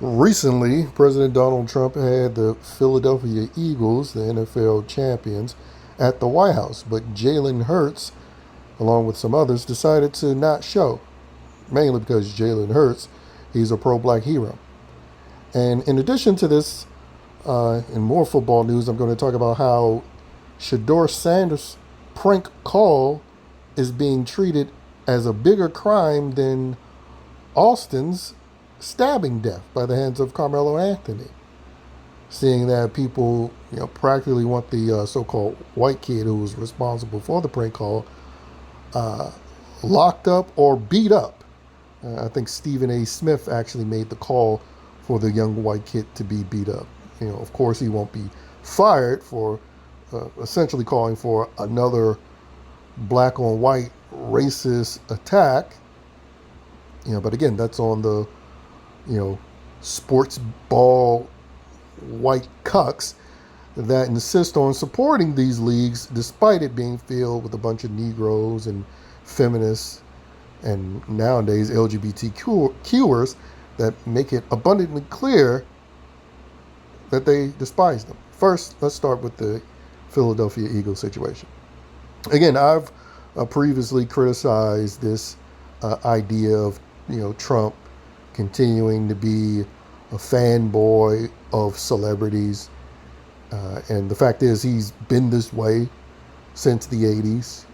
Recently, President Donald Trump had the Philadelphia Eagles, the NFL champions, at the White House, but Jalen Hurts, along with some others, decided to not show, mainly because Jalen Hurts, he's a pro-black hero. And in addition to this, in more football news, I'm going to talk about how Shedeur Sanders' prank call is being treated as a bigger crime than Austin's stabbing death by the hands of Carmelo Anthony. Seeing that people, practically want the so-called white kid who was responsible for the prank call uh, locked up or beat up. I think Stephen A. Smith actually made the call for the young white kid to be beat up. Of course, he won't be fired for essentially calling for another black on white racist attack. But again, that's on the you know sports ball white cucks that insist on supporting these leagues despite it being filled with a bunch of Negroes and feminists and nowadays LGBTQers that make it abundantly clear that they despise them. First, let's start with the Philadelphia Eagles situation. Again, I've previously criticized this idea of Trump continuing to be a fanboy of celebrities, and the fact is he's been this way since the '80s.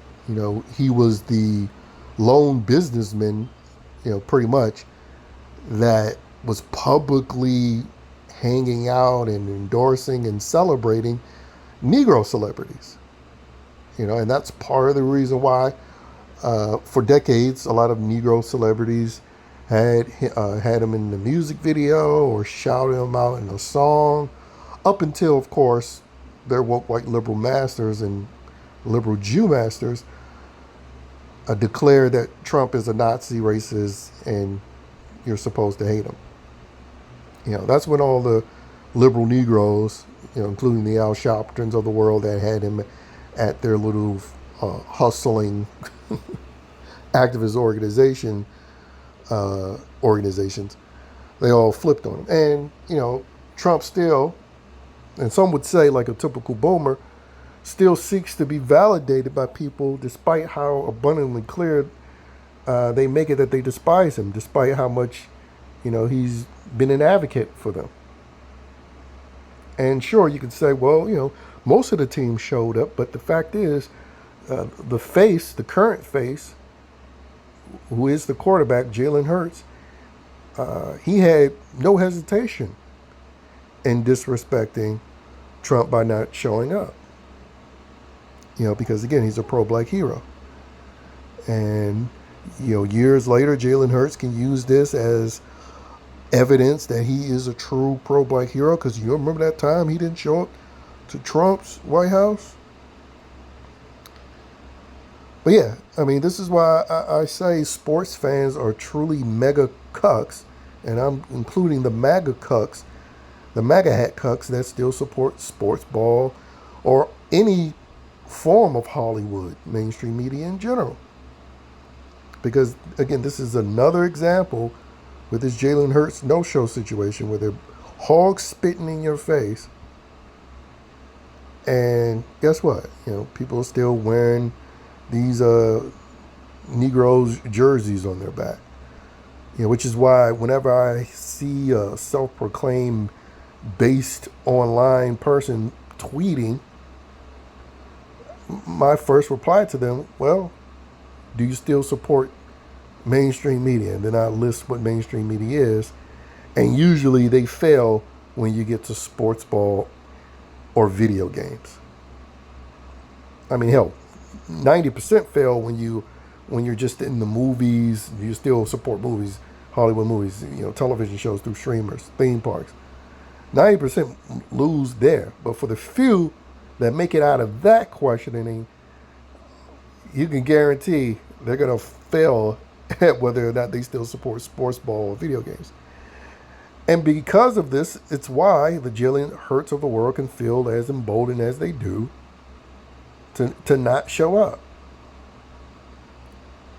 He was the lone businessman, pretty much that was publicly hanging out and endorsing and celebrating Negro celebrities. And that's part of the reason why, for decades, a lot of Negro celebrities had him in the music video or shouted him out in a song, up until, of course, their woke white liberal masters and liberal Jew masters declare that Trump is a Nazi racist and you're supposed to hate him. That's when all the liberal Negroes, including the Al Sharptons of the world that had him at their little hustling activist organizations, they all flipped on him. And, Trump still, and some would say like a typical boomer, still seeks to be validated by people despite how abundantly clear they make it that they despise him, despite how much, he's been an advocate for them. And sure, you could say, well, most of the team showed up, but the fact is, the current face, who is the quarterback, Jalen Hurts, he had no hesitation in disrespecting Trump by not showing up. Because again, he's a pro-black hero. And, years later, Jalen Hurts can use this as evidence that he is a true pro-black hero, because you remember that time he didn't show up to Trump's White House? But yeah, I mean, this is why I say sports fans are truly mega cucks, and I'm including the MAGA cucks, the MAGA hat cucks that still support sports ball or any form of Hollywood, mainstream media in general. Because, again, this is another example with this Jalen Hurts no-show situation where they're hog spitting in your face. And guess what? People are still wearing these Negroes jerseys on their back. Which is why whenever I see a self-proclaimed based online person tweeting, my first reply to them, well, do you still support mainstream media? And then I list what mainstream media is. And usually they fail when you get to sports ball or video games. I mean, hell, 90% fail when you're just in the movies. You still support movies, Hollywood movies, television shows through streamers, theme parks. 90% lose there. But for the few that make it out of that questioning, you can guarantee they're going to fail at whether or not they still support sports ball or video games. And because of this, it's why the Jalen Hurts of the world can feel as emboldened as they do to not show up.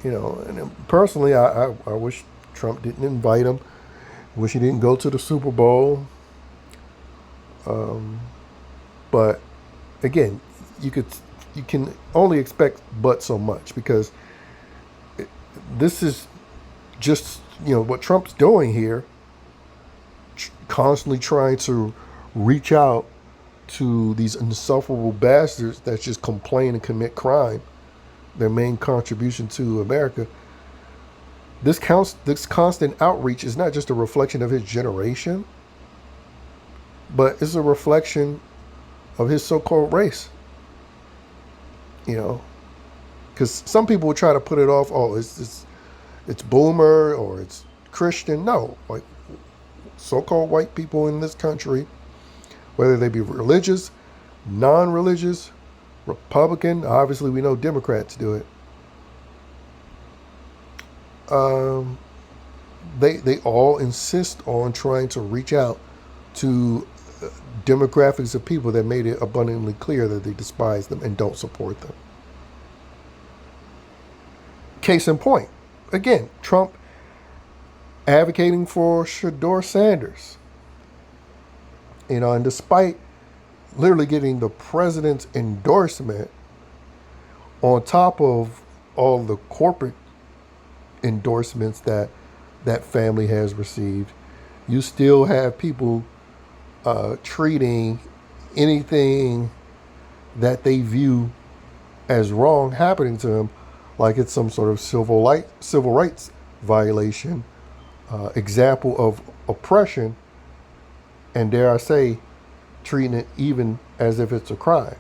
And personally, I wish Trump didn't invite him Wish he didn't go to the Super Bowl. But again, you could you can only expect but so much because this is just what Trump's doing here, constantly trying to reach out to these insufferable bastards that just complain and commit crime. Their main contribution to America. This constant outreach is not just a reflection of his generation, but it's a reflection of his so-called race. You know, because some people would try to put it off. Oh, it's boomer or it's Christian. No, like so-called white people in this country, whether they be religious, non-religious, Republican. Obviously, we know Democrats do it. They all insist on trying to reach out to demographics of people that made it abundantly clear that they despise them and don't support them. Case in point, again, Trump advocating for Shedeur Sanders. And despite literally getting the president's endorsement on top of all the corporate endorsements that that family has received, you still have people treating anything that they view as wrong happening to him like it's some sort of civil rights violation, example of oppression, and dare I say, treating it even as if it's a crime.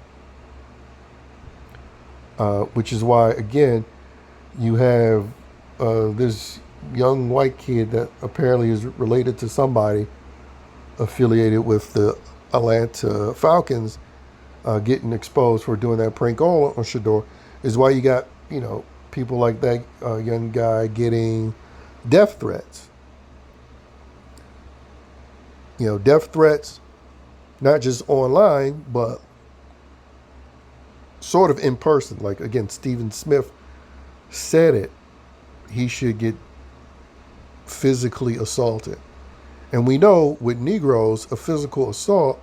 Which is why, again, you have this young white kid that apparently is related to somebody affiliated with the Atlanta Falcons getting exposed for doing that prank call on Shedeur. Is why you got, people like that young guy getting death threats. Death threats, not just online, but sort of in person. Like, again, Stephen Smith said it. He should get physically assaulted. And we know with Negroes, a physical assault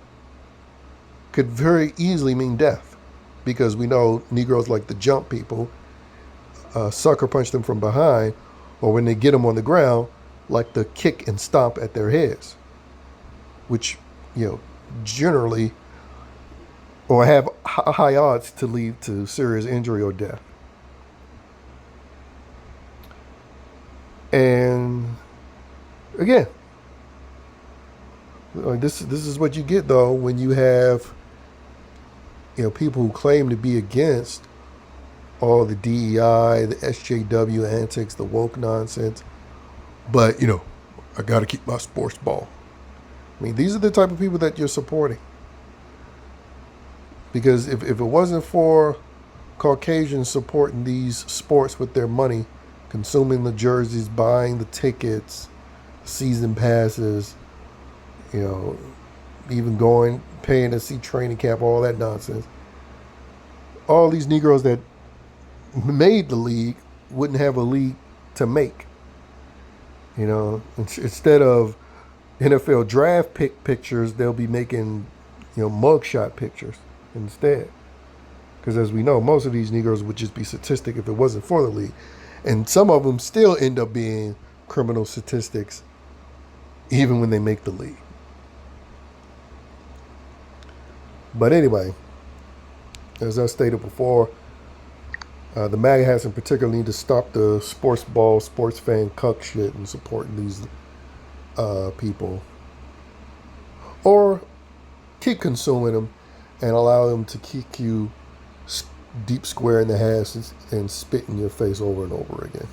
could very easily mean death, because we know Negroes like to jump people, sucker punch them from behind, or when they get them on the ground, like to kick and stomp at their heads, which, generally, or have high odds to lead to serious injury or death. And again, this is what you get though when you have people who claim to be against all the DEI, the SJW antics, the woke nonsense, but I got to keep my sports ball. I mean, these are the type of people that you're supporting. Because if it wasn't for Caucasians supporting these sports with their money, consuming the jerseys, buying the tickets, season passes, even paying to see training camp, all that nonsense, all these Negroes that made the league wouldn't have a league to make. Instead of NFL draft pick pictures, they'll be making, mugshot pictures instead. Because as we know, most of these Negroes would just be statistic if it wasn't for the league. And some of them still end up being criminal statistics even when they make the league. But anyway, as I stated before, the MAGA hats in particular need to stop the sports ball, sports fan cuck shit and supporting these people. Or keep consuming them and allow them to kick you deep square in the ass and spit in your face over and over again.